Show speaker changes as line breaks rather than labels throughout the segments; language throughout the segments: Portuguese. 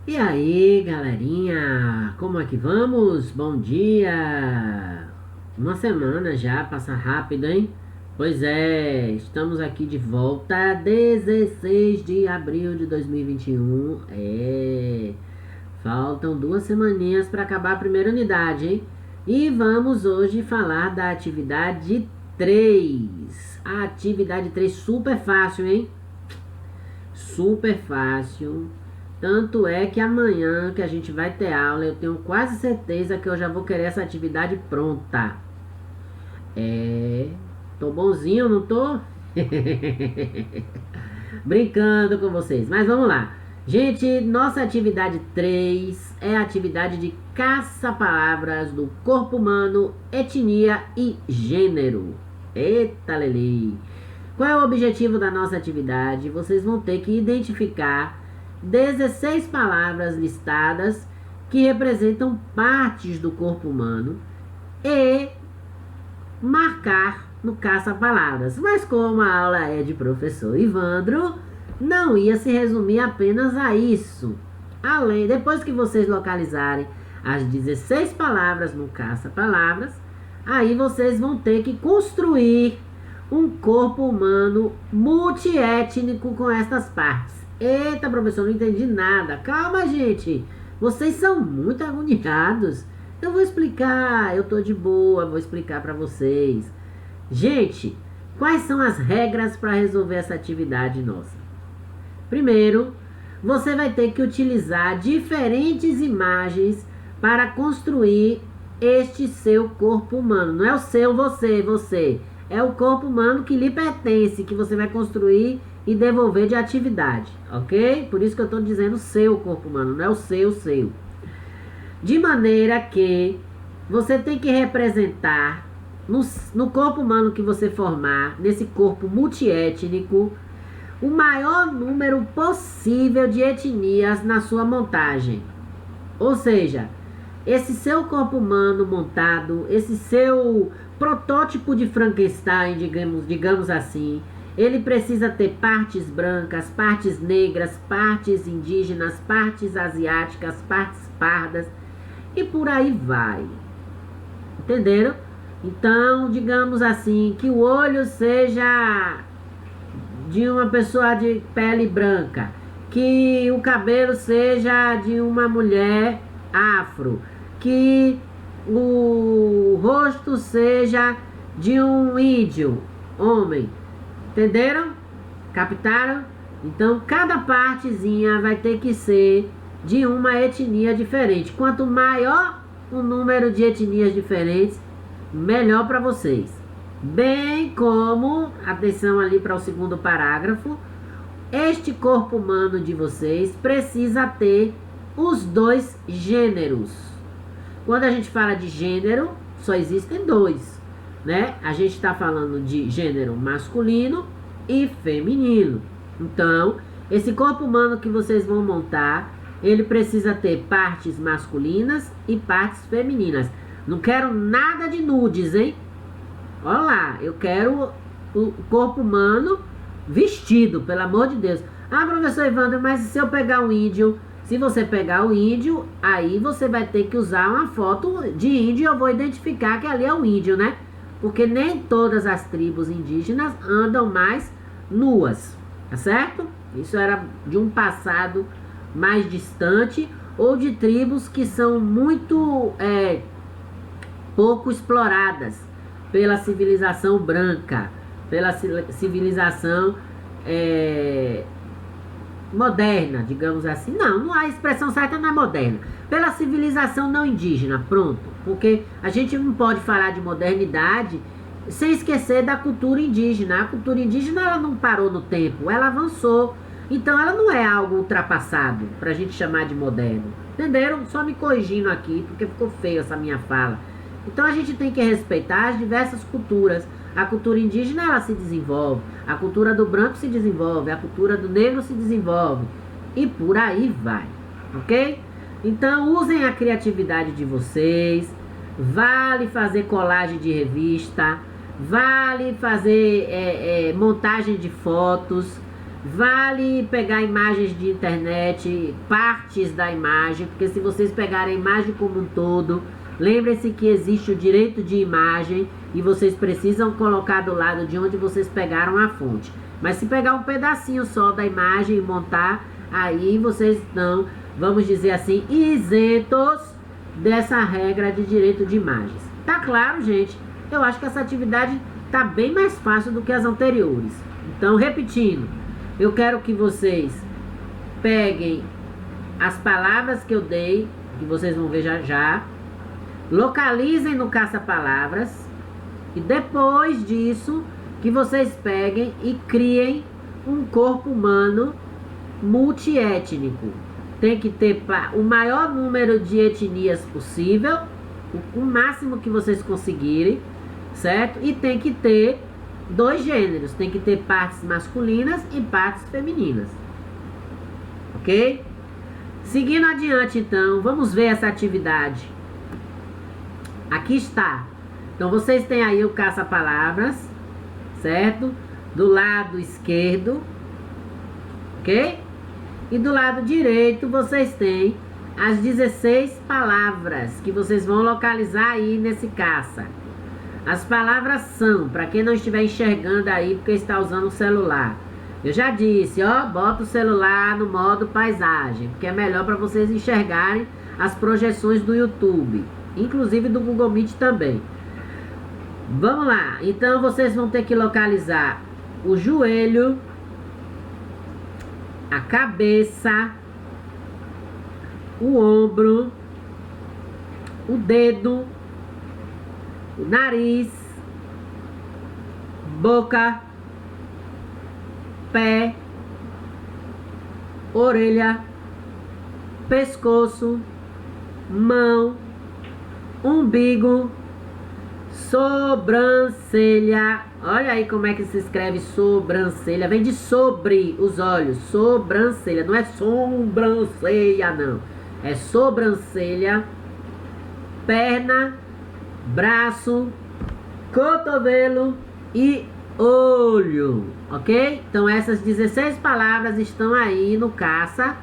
E aí, galerinha, como é que vamos? Bom dia! Uma semana já, passa rápido, hein? Pois é, estamos aqui de volta, 16 de abril de 2021. Faltam 2 semaninhas para acabar a primeira unidade, hein? E vamos hoje falar da atividade 3. A atividade 3 super fácil, hein? Super fácil. Tanto é que amanhã que a gente vai ter aula, eu tenho quase certeza que eu já vou querer essa atividade pronta. Tô bonzinho, não tô? Brincando com vocês, mas vamos lá. Gente, nossa atividade 3 é a atividade de caça-palavras do corpo humano, etnia e gênero. Eita, Leli! Qual é o objetivo da nossa atividade? Vocês vão ter que identificar 16 palavras listadas que representam partes do corpo humano e marcar no caça-palavras. Mas como a aula é de professor Ivandro, não ia se resumir apenas a isso. Depois que vocês localizarem as 16 palavras no caça-palavras, aí vocês vão ter que construir um corpo humano multiétnico com estas partes. Eita, professor, não entendi nada. Calma, gente. Vocês são muito agoniados. Eu vou explicar, eu tô de boa, vou explicar para vocês. Gente, quais são as regras para resolver essa atividade nossa? Primeiro, você vai ter que utilizar diferentes imagens para construir este seu corpo humano. Não é o seu você. É o corpo humano que lhe pertence, que você vai construir e devolver de atividade, ok? Por isso que eu estou dizendo seu corpo humano, não é o seu. De maneira que você tem que representar no corpo humano que você formar, nesse corpo multiétnico, o maior número possível de etnias na sua montagem. Ou seja, esse seu corpo humano montado, esse seu protótipo de Frankenstein, digamos assim, ele precisa ter partes brancas, partes negras, partes indígenas, partes asiáticas, partes pardas e por aí vai. Entenderam? Então, digamos assim, que o olho seja de uma pessoa de pele branca, que o cabelo seja de uma mulher afro, que o rosto seja de um índio, homem. Entenderam? Captaram? Então, cada partezinha vai ter que ser de uma etnia diferente. Quanto maior o número de etnias diferentes, melhor para vocês. Bem como, atenção ali para o segundo parágrafo, este corpo humano de vocês precisa ter os dois gêneros. Quando a gente fala de gênero, só existem dois, né? A gente está falando de gênero masculino e feminino. Então, esse corpo humano que vocês vão montar, ele precisa ter partes masculinas e partes femininas. Não quero nada de nudes, hein? Olha lá, eu quero o corpo humano vestido, pelo amor de Deus. Ah, professor Evandro, mas se eu pegar um índio... Se você pegar o índio, aí você vai ter que usar uma foto de índio e eu vou identificar que ali é o índio, né? Porque nem todas as tribos indígenas andam mais nuas, tá certo? Isso era de um passado mais distante ou de tribos que são muito pouco exploradas pela civilização branca, pela civilização moderna, digamos assim. Não, a expressão certa não é moderna. Pela civilização não indígena, pronto. Porque a gente não pode falar de modernidade sem esquecer da cultura indígena. A cultura indígena, ela não parou no tempo, ela avançou. Então ela não é algo ultrapassado pra gente chamar de moderno. Entenderam? Só me corrigindo aqui, porque ficou feio essa minha fala. Então a gente tem que respeitar as diversas culturas. A cultura indígena, ela se desenvolve, a cultura do branco se desenvolve, a cultura do negro se desenvolve e por aí vai, ok? Então usem a criatividade de vocês, vale fazer colagem de revista, vale fazer montagem de fotos, Vale pegar imagens de internet, partes da imagem, porque se vocês pegarem a imagem como um todo, lembrem-se que existe o direito de imagem e vocês precisam colocar do lado de onde vocês pegaram a fonte. Mas se pegar um pedacinho só da imagem e montar, aí vocês estão, vamos dizer assim, isentos dessa regra de direito de imagens. Tá claro, gente? Eu acho que essa atividade tá bem mais fácil do que as anteriores. Então, repetindo, eu quero que vocês peguem as palavras que eu dei, que vocês vão ver já já, localizem no caça-palavras e depois disso que vocês peguem e criem um corpo humano multiétnico. Tem que ter o maior número de etnias possível, o máximo que vocês conseguirem, certo? E tem que ter 2 gêneros, tem que ter partes masculinas e partes femininas, ok? Seguindo adiante, então, vamos ver essa atividade. Aqui está. Então, vocês têm aí o caça-palavras, certo? Do lado esquerdo, ok? E do lado direito, vocês têm as 16 palavras que vocês vão localizar aí nesse caça. As palavras são, para quem não estiver enxergando aí porque está usando o celular, eu já disse, ó, bota o celular no modo paisagem, porque é melhor para vocês enxergarem as projeções do YouTube, inclusive do Google Meet também. Vamos lá, então vocês vão ter que localizar o joelho, a cabeça, o ombro, o dedo, o nariz, boca, pé, orelha, pescoço, mão, umbigo, sobrancelha. Olha aí como é que se escreve sobrancelha. Vem de sobre os olhos. Sobrancelha. Não é sobrancelha, não. É sobrancelha, perna, braço, cotovelo e olho, ok? Então essas 16 palavras estão aí no caça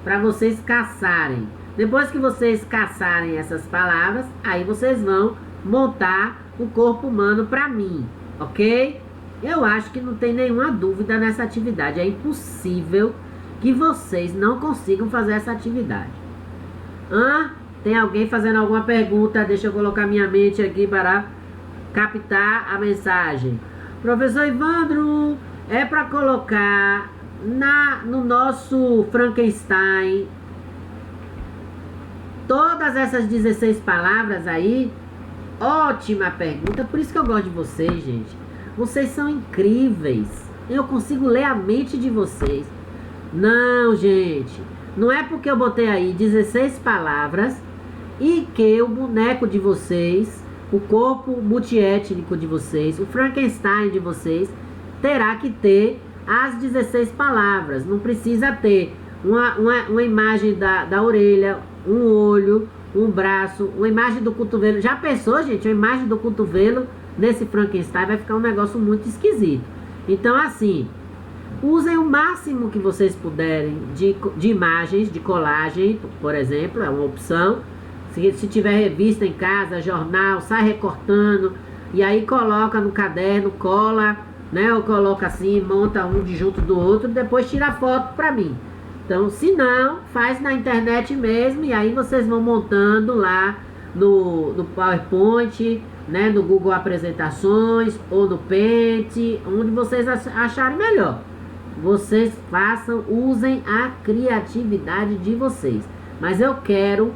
para vocês caçarem. Depois que vocês caçarem essas palavras, aí vocês vão montar o corpo humano para mim, ok? Eu acho que não tem nenhuma dúvida nessa atividade. É impossível que vocês não consigam fazer essa atividade. Tem alguém fazendo alguma pergunta? Deixa eu colocar minha mente aqui para captar a mensagem. Professor Ivandro, é para colocar no nosso Frankenstein todas essas 16 palavras aí? Ótima pergunta, por isso que eu gosto de vocês, gente. Vocês são incríveis. Eu consigo ler a mente de vocês. Não, gente, não é porque eu botei aí 16 palavras e que o boneco de vocês, o corpo multiétnico de vocês, o Frankenstein de vocês, terá que ter as 16 palavras. Não precisa ter uma imagem da orelha, um olho, um braço, uma imagem do cotovelo. Já pensou, gente? Uma imagem do cotovelo nesse Frankenstein vai ficar um negócio muito esquisito. Então, assim, usem o máximo que vocês puderem de imagens, de colagem, por exemplo, é uma opção. Se tiver revista em casa, jornal, sai recortando e aí coloca no caderno, cola, né? Ou coloca assim, monta um de junto do outro, depois tira a foto pra mim. Então, se não, faz na internet mesmo e aí vocês vão montando lá no PowerPoint, né? No Google Apresentações ou no Paint, onde vocês acharem melhor. Vocês façam, usem a criatividade de vocês. Mas eu quero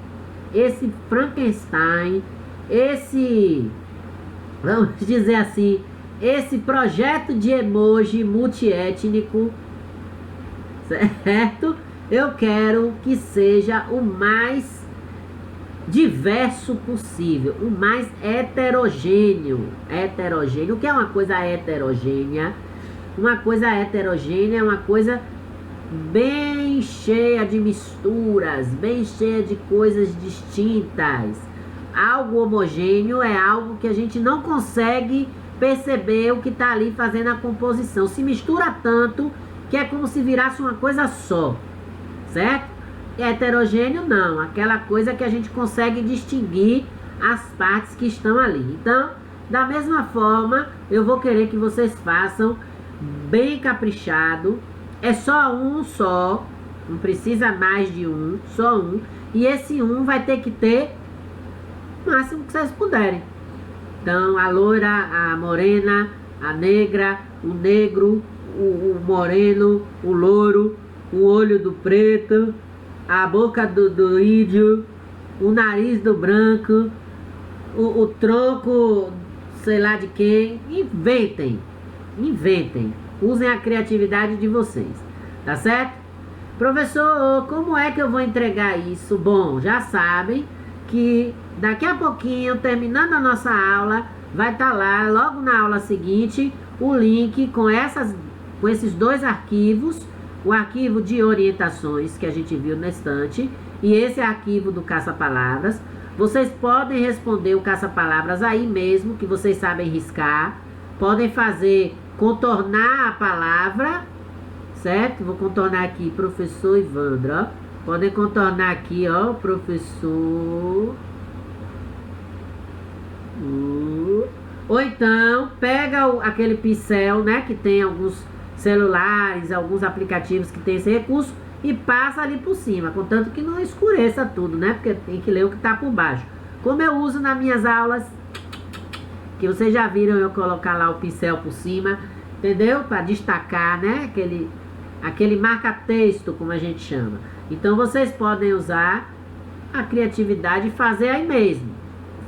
esse Frankenstein, vamos dizer assim, esse projeto de emoji multiétnico, certo? Eu quero que seja o mais diverso possível, o mais heterogêneo. Heterogêneo, o que é uma coisa heterogênea? Uma coisa heterogênea é uma coisa bem cheia de misturas, bem cheia de coisas distintas. Algo homogêneo é algo que a gente não consegue perceber o que está ali fazendo a composição. Se mistura tanto que é como se virasse uma coisa só, certo? Heterogêneo não, aquela coisa que a gente consegue distinguir as partes que estão ali. Então, da mesma forma, eu vou querer que vocês façam bem caprichado. É só um só, não precisa mais de um, só um. E esse um vai ter que ter o máximo que vocês puderem. Então, a loira, a morena, a negra, o negro, o moreno, o louro, o olho do preto, a boca do índio, o nariz do branco, o tronco, sei lá de quem. Inventem. Usem a criatividade de vocês, tá certo? Professor, como é que eu vou entregar isso? Bom, já sabem que daqui a pouquinho, terminando a nossa aula, vai estar lá, logo na aula seguinte, o link com esses dois arquivos, o arquivo de orientações que a gente viu na estante e esse arquivo do caça-palavras. Vocês podem responder o caça-palavras aí mesmo, que vocês sabem riscar. Podem fazer, contornar a palavra, certo? Vou contornar aqui, professor Ivandro, ó. Podem contornar aqui, ó, professor. Ou então, pega aquele pincel, né, que tem alguns celulares, alguns aplicativos que tem esse recurso e passa ali por cima, contanto que não escureça tudo, né, porque tem que ler o que tá por baixo. Como eu uso nas minhas aulas, que vocês já viram eu colocar lá o pincel por cima, entendeu? Para destacar, né, aquele marca-texto, como a gente chama. Então, vocês podem usar a criatividade e fazer aí mesmo.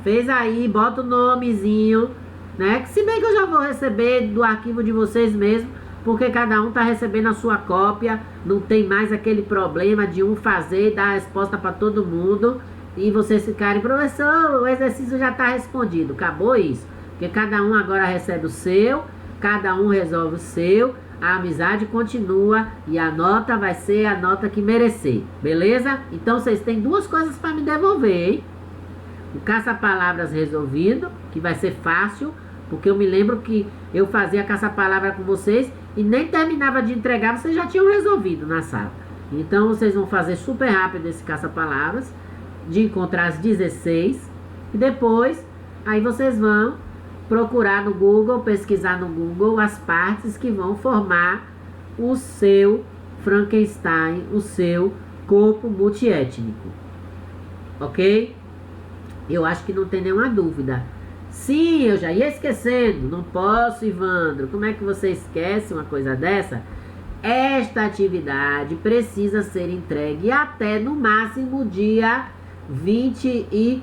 Fez aí, bota o nomezinho, né? Que se bem que eu já vou receber do arquivo de vocês mesmo, porque cada um tá recebendo a sua cópia, não tem mais aquele problema de um fazer e dar a resposta para todo mundo e vocês ficarem, professor, o exercício já tá respondido. Acabou isso, porque cada um agora recebe o seu, cada um resolve o seu, a amizade continua e a nota vai ser a nota que merecer, beleza? Então vocês têm duas coisas para me devolver, hein? O caça-palavras resolvido, que vai ser fácil, porque eu me lembro que eu fazia caça-palavra com vocês e nem terminava de entregar, vocês já tinham resolvido na sala. Então vocês vão fazer super rápido esse caça-palavras, de encontrar as 16, e depois aí vocês vão procurar no Google, pesquisar no Google as partes que vão formar o seu Frankenstein, o seu corpo multiétnico. Ok? Eu acho que não tem nenhuma dúvida. Sim, eu já ia esquecendo. Não posso, Ivandro. Como é que você esquece uma coisa dessa? Esta atividade precisa ser entregue até no máximo dia 22.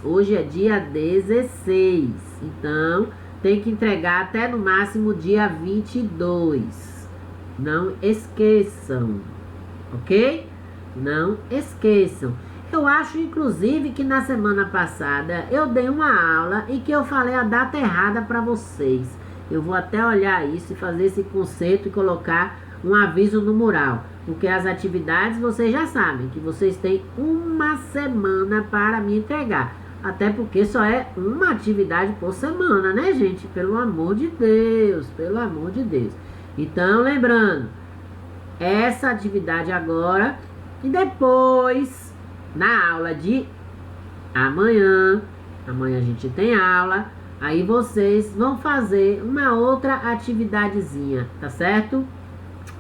Hoje é dia 16. Então, tem que entregar até no máximo dia 22. Não esqueçam. Ok? Não esqueçam. Eu acho, inclusive, que na semana passada eu dei uma aula e que eu falei a data errada para vocês. Eu vou até olhar isso e fazer esse conceito e colocar um aviso no mural. Porque as atividades, vocês já sabem que vocês têm uma semana para me entregar. Até porque só é uma atividade por semana, né, gente? Pelo amor de Deus, pelo amor de Deus. Então, lembrando, essa atividade agora e depois... Na aula de amanhã a gente tem aula, aí vocês vão fazer uma outra atividadezinha, tá certo?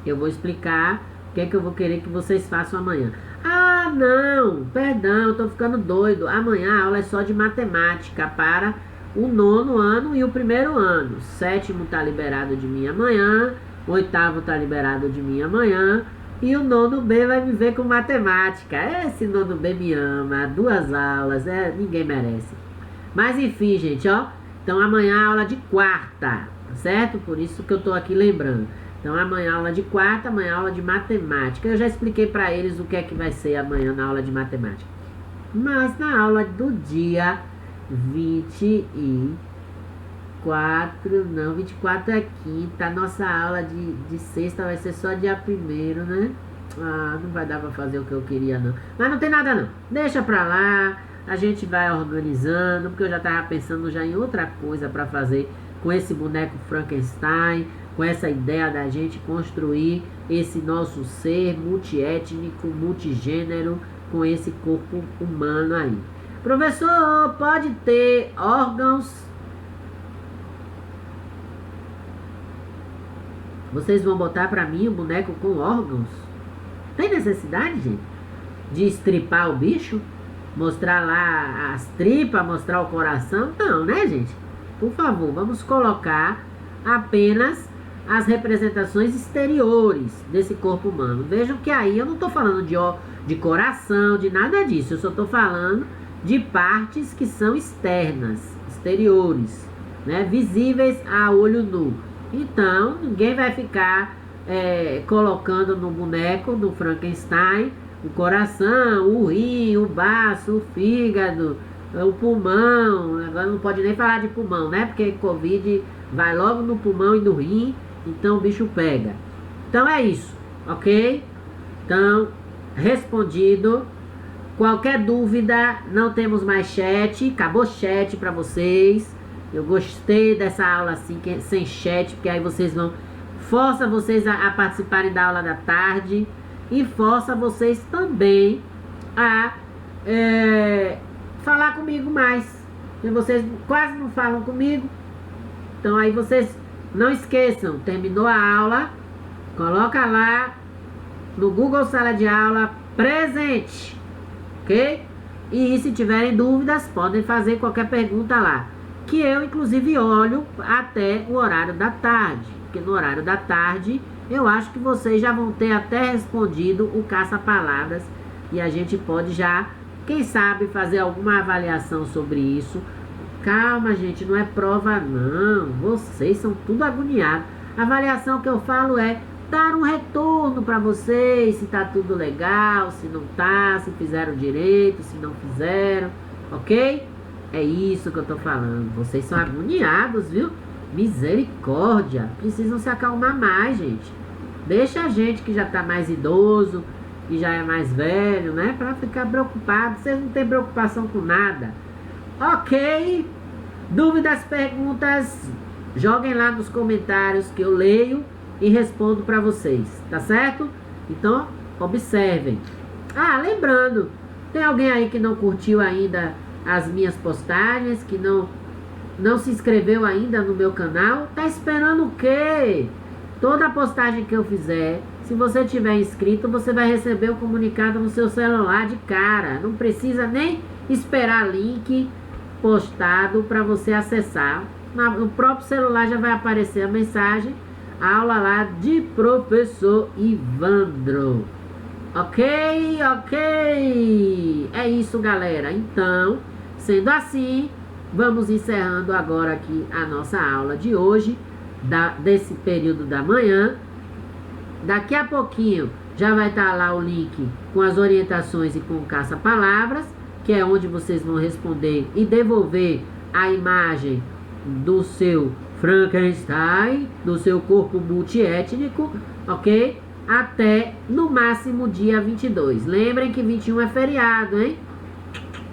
Eu vou explicar o que é que eu vou querer que vocês façam amanhã. Ah, não, perdão, eu tô ficando doido. Amanhã a aula é só de matemática para o 9º ano e o 1º ano. O 7º tá liberado de mim amanhã, o 8º tá liberado de mim amanhã. E o 9º B vai me ver com matemática. Esse 9º B me ama. 2 aulas, ninguém merece. Mas enfim, gente, ó. Então amanhã aula de quarta, certo? Por isso que eu tô aqui lembrando. Então amanhã aula de quarta, amanhã aula de matemática. Eu já expliquei pra eles o que é que vai ser amanhã na aula de matemática. Mas na aula do dia 24 é quinta. Nossa aula de sexta vai ser só dia 1º, né? Ah, não vai dar pra fazer o que eu queria, não. Mas não tem nada, não. Deixa pra lá. A gente vai organizando, porque eu já tava pensando já em outra coisa pra fazer com esse boneco Frankenstein, com essa ideia da gente construir esse nosso ser multiétnico, multigênero, com esse corpo humano aí. Professor, pode ter órgãos? Vocês vão botar pra mim um boneco com órgãos? Tem necessidade, gente, de estripar o bicho? Mostrar lá as tripas, mostrar o coração? Não, né, gente? Por favor, vamos colocar apenas as representações exteriores desse corpo humano. Vejam que aí eu não estou falando de coração, de nada disso. Eu só estou falando de partes que são externas, exteriores, né? Visíveis a olho nu. Então, ninguém vai ficar colocando no boneco, no Frankenstein, o coração, o rim, o baço, o fígado, o pulmão. Agora não pode nem falar de pulmão, né? Porque Covid vai logo no pulmão e no rim, então o bicho pega. Então é isso, ok? Então, respondido. Qualquer dúvida, não temos mais chat, acabou chat para vocês. Eu gostei dessa aula assim, sem chat, porque aí vocês vão... Força vocês a participarem da aula da tarde. E força vocês também a falar comigo mais. Porque vocês quase não falam comigo. Então aí vocês não esqueçam, terminou a aula, coloca lá no Google Sala de Aula presente, ok? E se tiverem dúvidas, podem fazer qualquer pergunta lá, que eu inclusive olho até o horário da tarde, porque no horário da tarde eu acho que vocês já vão ter até respondido o caça-palavras e a gente pode já, quem sabe, fazer alguma avaliação sobre isso. Calma, gente, não é prova não, vocês são tudo agoniados. A avaliação que eu falo é dar um retorno para vocês, se tá tudo legal, se não tá, se fizeram direito, se não fizeram, ok? É isso que eu tô falando, vocês são agoniados, viu? Misericórdia, precisam se acalmar mais, gente. Deixa a gente que já tá mais idoso, que já é mais velho, né, pra ficar preocupado. Vocês não têm preocupação com nada. Ok? Dúvidas, perguntas, joguem lá nos comentários que eu leio e respondo pra vocês, tá certo? Então, observem. Ah, lembrando, tem alguém aí que não curtiu ainda as minhas postagens, que não se inscreveu ainda no meu canal? Tá esperando o quê? Toda postagem que eu fizer, se você tiver inscrito, você vai receber o comunicado no seu celular de cara. Não precisa nem esperar link postado para você acessar. No próprio celular já vai aparecer a mensagem, aula lá de professor Ivandro. Ok? É isso, galera. Então, sendo assim, vamos encerrando agora aqui a nossa aula de hoje, desse período da manhã. Daqui a pouquinho já vai estar lá o link com as orientações e com o caça-palavras, que é onde vocês vão responder e devolver a imagem do seu Frankenstein, do seu corpo multiétnico, ok? Até no máximo dia 22. Lembrem que 21 é feriado, hein?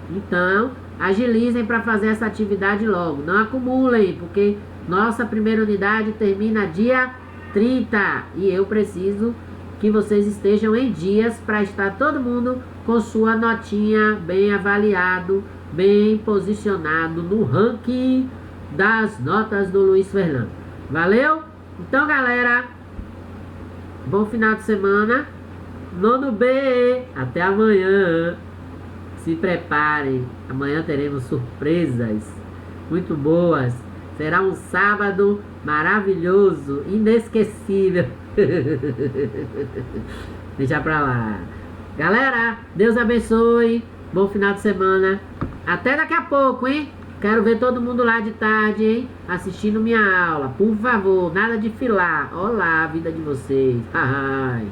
Então, agilizem para fazer essa atividade logo. Não acumulem, porque nossa primeira unidade termina dia 30. E eu preciso que vocês estejam em dias para estar todo mundo com sua notinha bem avaliado, bem posicionado no ranking das notas do Luiz Fernando. Valeu? Então, galera, bom final de semana. Nono B, até amanhã. Se preparem, amanhã teremos surpresas muito boas. Será um sábado maravilhoso, inesquecível. Deixa pra lá. Galera, Deus abençoe. Bom final de semana. Até daqui a pouco, hein? Quero ver todo mundo lá de tarde, hein? Assistindo minha aula. Por favor, nada de filar. Olá, a vida de vocês. Ai.